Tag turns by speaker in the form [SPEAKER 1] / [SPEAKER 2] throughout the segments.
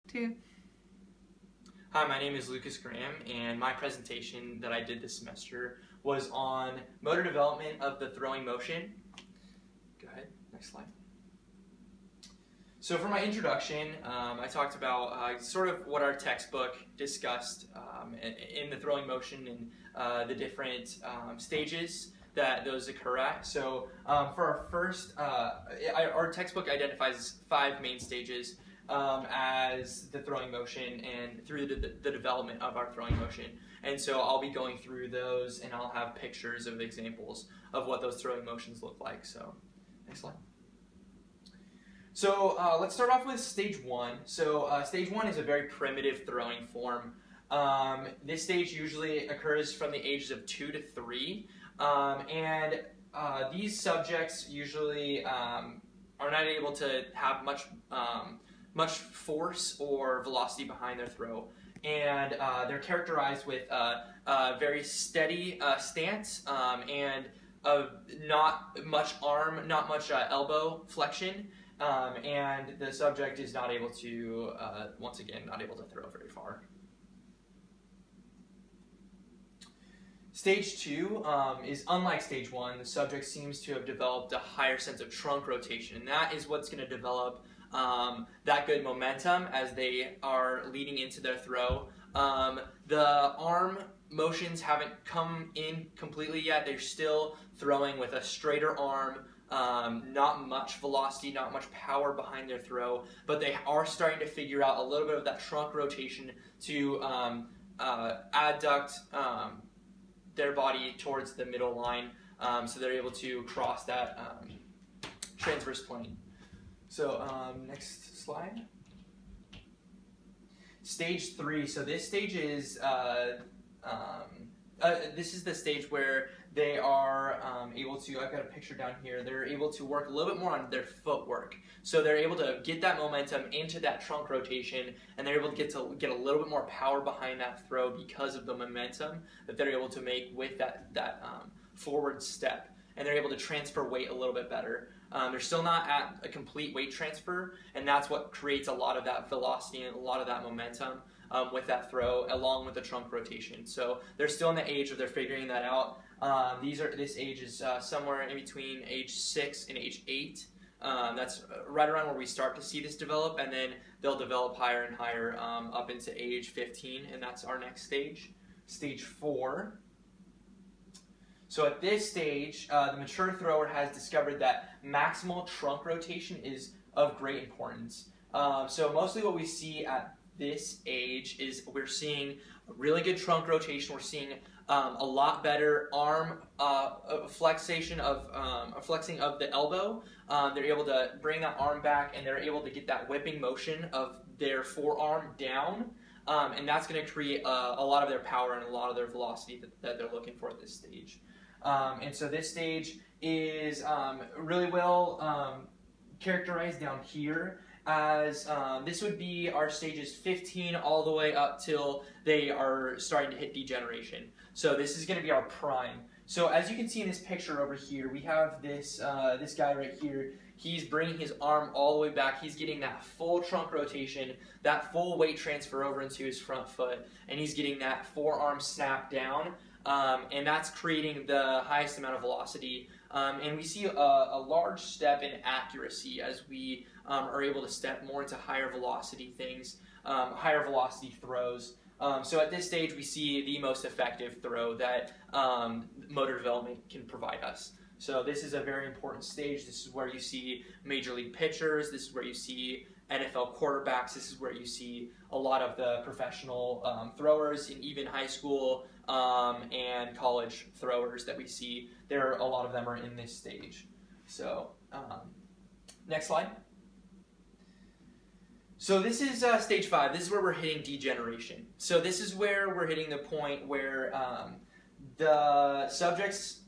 [SPEAKER 1] Two.
[SPEAKER 2] Hi, my name is Lucas Graham, and my presentation that I did this semester was on motor development of the throwing motion. Go ahead, next slide. So for my introduction, I talked about sort of what our textbook discussed in the throwing motion and the different stages that those occur at. So for our first, our textbook identifies 5 main stages as the throwing motion and through the development of our throwing motion. And so I'll be going through those, and I'll have pictures of examples of what those throwing motions look like. So next slide. So let's start off with stage 1. So stage 1 is a very primitive throwing form. This stage usually occurs from the ages of 2 to 3. And these subjects usually are not able to have much force or velocity behind their throw, and they're characterized with a very steady stance and not much arm, not much elbow flexion, and the subject is not able to, once again, not able to throw very far. Stage 2 is unlike stage 1. The subject seems to have developed a higher sense of trunk rotation, and that is what's going to develop that good momentum as they are leading into their throw. The arm motions haven't come in completely yet. They're still throwing with a straighter arm, not much velocity, not much power behind their throw, but they are starting to figure out a little bit of that trunk rotation to adduct their body towards the middle line, so they're able to cross that transverse plane. So next slide. Stage 3. So this stage is this is the stage where they are able to, I've got a picture down here, they're able to work a little bit more on their footwork. So they're able to get that momentum into that trunk rotation, and they're able to get a little bit more power behind that throw because of the momentum that they're able to make with that forward step. And they're able to transfer weight a little bit better. They're still not at a complete weight transfer, and that's what creates a lot of that velocity and a lot of that momentum with that throw, along with the trunk rotation. So they're still in the age of they're figuring that out. This age is somewhere in between age 6 and age 8. That's right around where we start to see this develop, and then they'll develop higher and higher up into age 15, and that's our next stage, stage 4. So at this stage, the mature thrower has discovered that maximal trunk rotation is of great importance. So mostly what we see at this age is we're seeing a really good trunk rotation. We're seeing a lot better arm flexing of the elbow. They're able to bring that arm back, and they're able to get that whipping motion of their forearm down. And that's going to create a lot of their power and a lot of their velocity that they're looking for at this stage. And so this stage is really well characterized down here as this would be our stages 15 all the way up till they are starting to hit degeneration. So this is going to be our prime. So as you can see in this picture over here, we have this this guy right here. He's bringing his arm all the way back. He's getting that full trunk rotation, that full weight transfer over into his front foot, and he's getting that forearm snap down. And that's creating the highest amount of velocity. And we see a large step in accuracy as we are able to step more into higher velocity things, higher velocity throws. So at this stage, we see the most effective throw that motor development can provide us. So this is a very important stage. This is where you see major league pitchers. This is where you see NFL quarterbacks. This is where you see a lot of the professional throwers, and even high school and college throwers that we see. A lot of them are in this stage. So next slide. So this is stage 5. This is where we're hitting degeneration. So this is where we're hitting the point where the subjects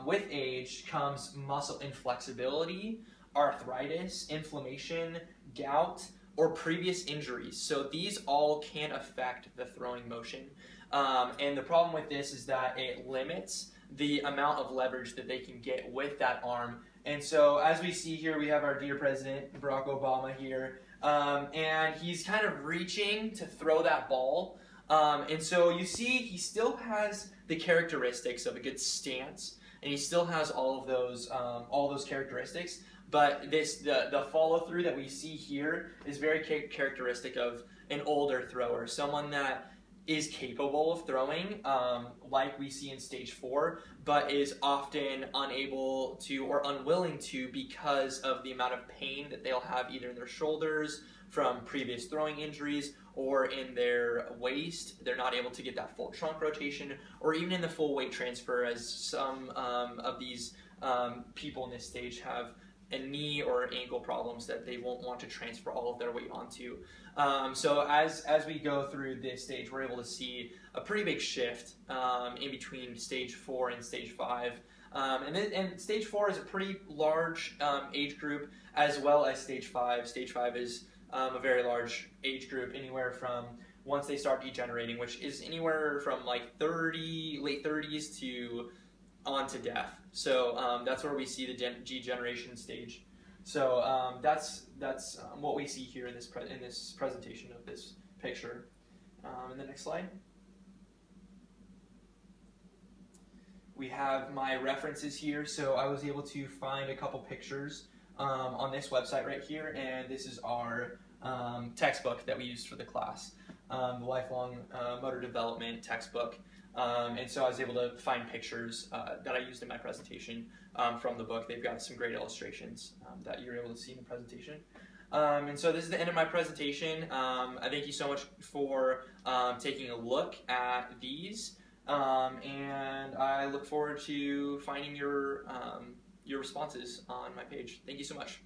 [SPEAKER 2] with age comes muscle inflexibility, arthritis, inflammation, gout, or previous injuries. So these all can affect the throwing motion. And the problem with this is that it limits the amount of leverage that they can get with that arm. And so as we see here, we have our dear President Barack Obama here and he's kind of reaching to throw that ball. And so you see he still has the characteristics of a good stance, and he still has all those characteristics. But the follow through that we see here is very characteristic of an older thrower, someone that is capable of throwing, like we see in stage 4, but is often unable to or unwilling to because of the amount of pain that they'll have either in their shoulders from previous throwing injuries or in their waist. They're not able to get that full trunk rotation or even in the full weight transfer, as some of these people in this stage have a knee or ankle problems that they won't want to transfer all of their weight onto. So as we go through this stage, we're able to see a pretty big shift in between stage 4 and stage 5. And stage 4 is a pretty large age group, as well as stage 5. Stage 5 is a very large age group, anywhere from once they start degenerating, which is anywhere from like late 30s to on to death. So that's where we see the degeneration stage. So that's what we see here in this presentation of this picture. In the next slide, we have my references here. So I was able to find a couple pictures on this website right here, and this is our textbook that we used for the class, the Lifelong Motor Development textbook. And so I was able to find pictures that I used in my presentation from the book. They've got some great illustrations that you're able to see in the presentation. And so this is the end of my presentation. I thank you so much for taking a look at these, and I look forward to finding your responses on my page. Thank you so much.